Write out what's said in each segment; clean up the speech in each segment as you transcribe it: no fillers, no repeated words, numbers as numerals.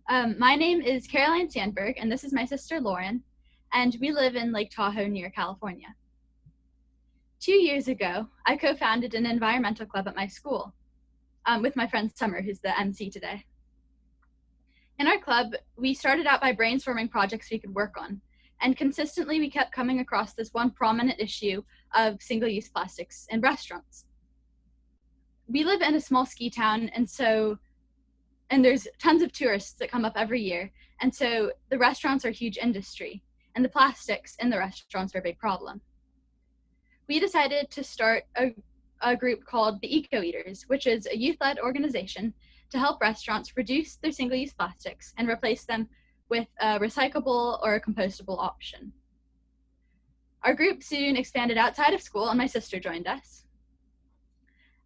My name is Caroline Sandberg, and this is my sister Lauren, and we live in Lake Tahoe near California. 2 years ago, I co-founded an environmental club at my school with my friend Summer, who's the MC today. In our club, we started out by brainstorming projects we could work on, and consistently we kept coming across this one prominent issue of single-use plastics in restaurants. We live in a small ski town, and there's tons of tourists that come up every year, and so the restaurants are a huge industry, and the plastics in the restaurants are a big problem. We decided to start a group called the Eco Eaters, which is a youth-led organization to help restaurants reduce their single-use plastics and replace them with a recyclable or a compostable option. Our group soon expanded outside of school, and my sister joined us.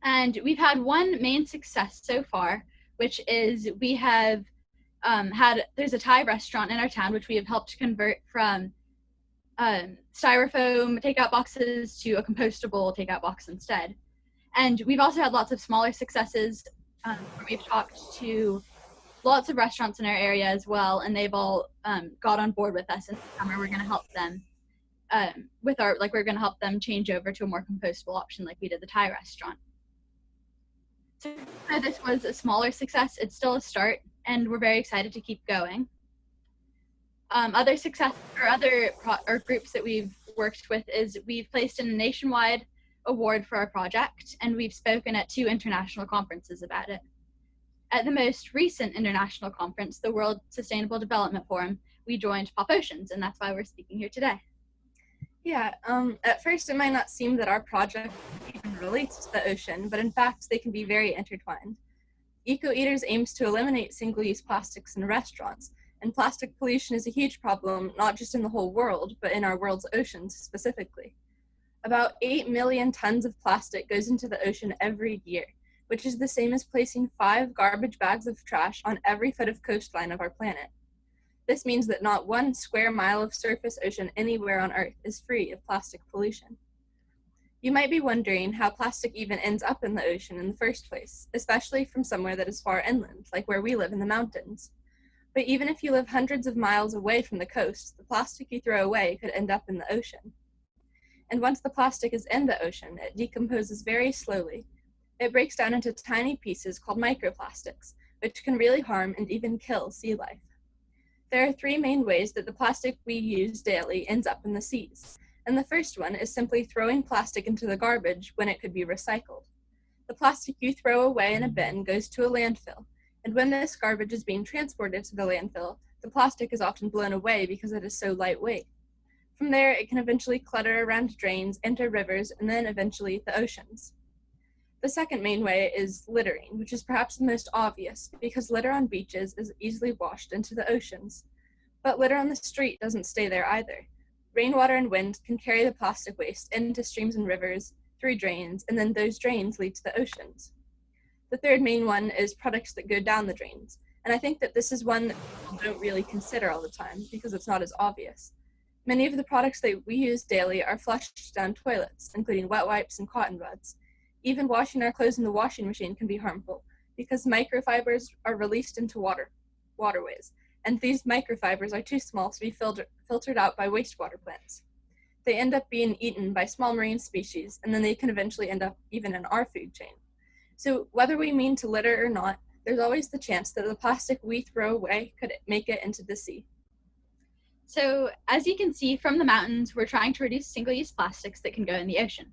And we've had one main success so far, which is we have there's a Thai restaurant in our town which we have helped convert from styrofoam takeout boxes to a compostable takeout box instead. And we've also had lots of smaller successes where we've talked to lots of restaurants in our area as well, and they've all got on board with us, and this summer we're going to help them we're going to help them change over to a more compostable option like we did the Thai restaurant. So this was a smaller success. It's still a start, and we're very excited to keep going. Other success or groups that we've worked with is we've placed in a nationwide award for our project, and we've spoken at 2 international conferences about it. At the most recent international conference, the World Sustainable Development Forum, we joined Pop Oceans, and that's why we're speaking here today. Yeah, at first it might not seem that our project even relates to the ocean, but in fact they can be very intertwined. Eco Eaters aims to eliminate single-use plastics in restaurants, and plastic pollution is a huge problem, not just in the whole world, but in our world's oceans specifically. About 8 million tons of plastic goes into the ocean every year, which is the same as placing 5 garbage bags of trash on every foot of coastline of our planet. This means that not 1 square mile of surface ocean anywhere on Earth is free of plastic pollution. You might be wondering how plastic even ends up in the ocean in the first place, especially from somewhere that is far inland, like where we live in the mountains. But even if you live hundreds of miles away from the coast, the plastic you throw away could end up in the ocean. And once the plastic is in the ocean, it decomposes very slowly. It breaks down into tiny pieces called microplastics, which can really harm and even kill sea life. There are 3 main ways that the plastic we use daily ends up in the seas, and the first one is simply throwing plastic into the garbage when it could be recycled. The plastic you throw away in a bin goes to a landfill, and when this garbage is being transported to the landfill, the plastic is often blown away because it is so lightweight. From there, it can eventually clutter around drains, enter rivers, and then eventually the oceans. The second main way is littering, which is perhaps the most obvious because litter on beaches is easily washed into the oceans. But litter on the street doesn't stay there either. Rainwater and wind can carry the plastic waste into streams and rivers, through drains, and then those drains lead to the oceans. The third main one is products that go down the drains, and I think that this is one that people don't really consider all the time because it's not as obvious. Many of the products that we use daily are flushed down toilets, including wet wipes and cotton buds. Even washing our clothes in the washing machine can be harmful because microfibers are released into waterways, and these microfibers are too small to be filtered out by wastewater plants. They end up being eaten by small marine species, and then they can eventually end up even in our food chain. So whether we mean to litter or not, there's always the chance that the plastic we throw away could make it into the sea. So as you can see from the mountains, we're trying to reduce single-use plastics that can go in the ocean.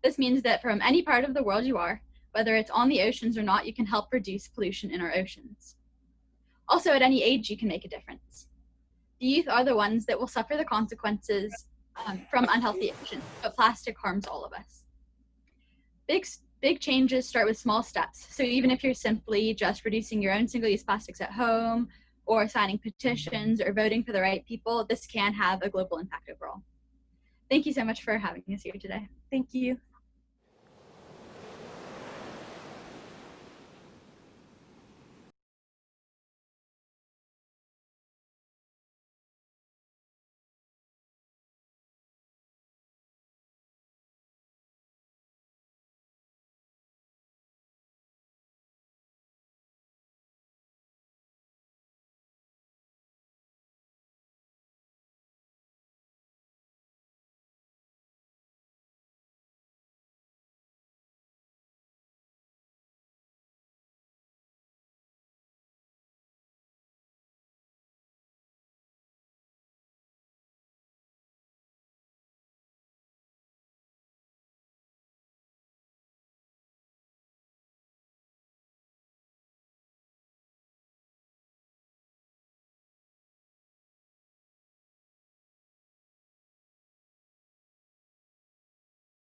This means that from any part of the world you are, whether it's on the oceans or not, you can help reduce pollution in our oceans. Also, at any age, you can make a difference. The youth are the ones that will suffer the consequences from unhealthy oceans, but plastic harms all of us. Big changes start with small steps. So even if you're simply just reducing your own single-use plastics at home, or signing petitions, or voting for the right people, this can have a global impact overall. Thank you so much for having us here today. Thank you.